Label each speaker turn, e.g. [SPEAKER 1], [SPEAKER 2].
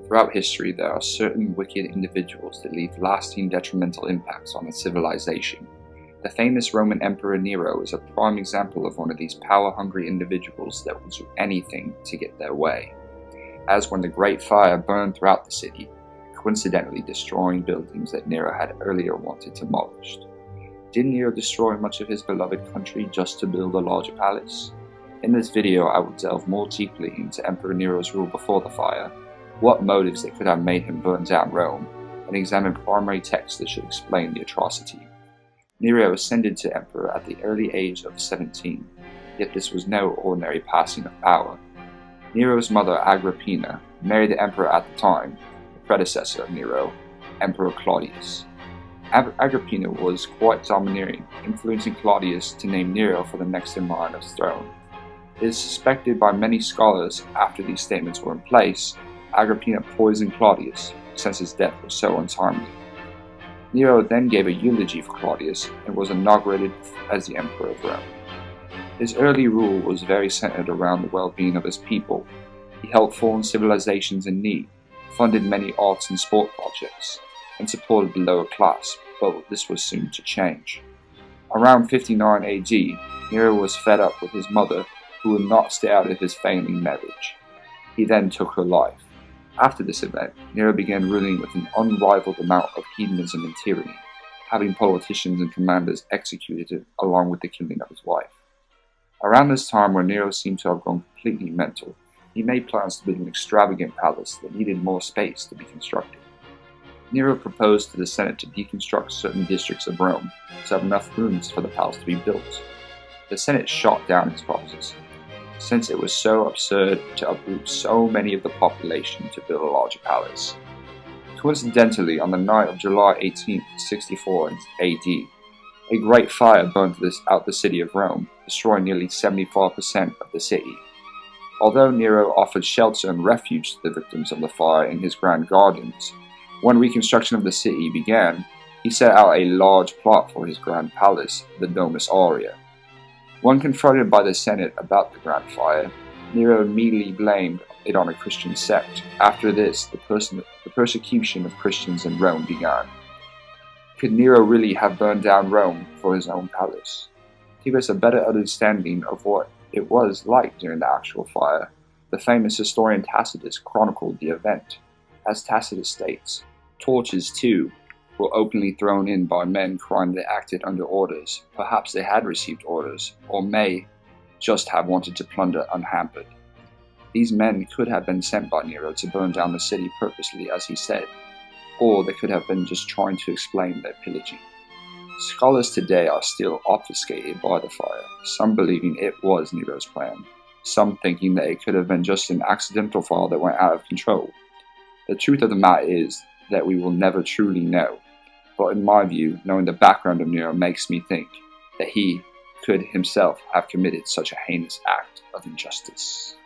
[SPEAKER 1] Throughout history, there are certain wicked individuals that leave lasting detrimental impacts on a civilization. The famous Roman Emperor Nero is a prime example of one of these power-hungry individuals that will do anything to get their way. As when the Great Fire burned throughout the city, coincidentally destroying buildings that Nero had earlier wanted demolished. Did Nero destroy much of his beloved country just to build a larger palace? In this video, I will delve more deeply into Emperor Nero's rule before the fire, what motives that could have made him burn down Rome, and examine primary texts that should explain the atrocity. Nero ascended to emperor at the early age of 17, yet this was no ordinary passing of power. Nero's mother Agrippina married the emperor at the time, the predecessor of Nero, Emperor Claudius. Agrippina was quite domineering, influencing Claudius to name Nero for the next in line of his throne. It is suspected by many scholars after these statements were in place, Agrippina poisoned Claudius, since his death was so untimely. Nero then gave a eulogy for Claudius and was inaugurated as the Emperor of Rome. His early rule was very centered around the well-being of his people. He helped fallen civilizations in need, funded many arts and sport projects, and supported the lower class, but this was soon to change. Around 59 AD, Nero was fed up with his mother, who would not stay out of his failing marriage. He then took her life. After this event, Nero began ruling with an unrivaled amount of hedonism and tyranny, having politicians and commanders executed along with the killing of his wife. Around this time, where Nero seemed to have gone completely mental, he made plans to build an extravagant palace that needed more space to be constructed. Nero proposed to the Senate to deconstruct certain districts of Rome to have enough rooms for the palace to be built. The Senate shot down his proposal, since it was so absurd to uproot so many of the population to build a larger palace. Coincidentally, on the night of July 18, 64 AD, a great fire burned out the city of Rome, destroying nearly 75% of the city. Although Nero offered shelter and refuge to the victims of the fire in his grand gardens, when reconstruction of the city began, he set out a large plot for his grand palace, the Domus Aurea. When confronted by the Senate about the Grand Fire, Nero immediately blamed it on a Christian sect. After this, the persecution of Christians in Rome began. Could Nero really have burned down Rome for his own palace? To give us a better understanding of what it was like during the actual fire, the famous historian Tacitus chronicled the event. As Tacitus states, torches too were openly thrown in by men crying they acted under orders. Perhaps they had received orders, or may just have wanted to plunder unhampered. These men could have been sent by Nero to burn down the city purposely, as he said, or they could have been just trying to explain their pillaging. Scholars today are still obfuscated by the fire, some believing it was Nero's plan, some thinking that it could have been just an accidental fire that went out of control. The truth of the matter is that we will never truly know. But in my view, knowing the background of Nero makes me think that he could himself have committed such a heinous act of injustice.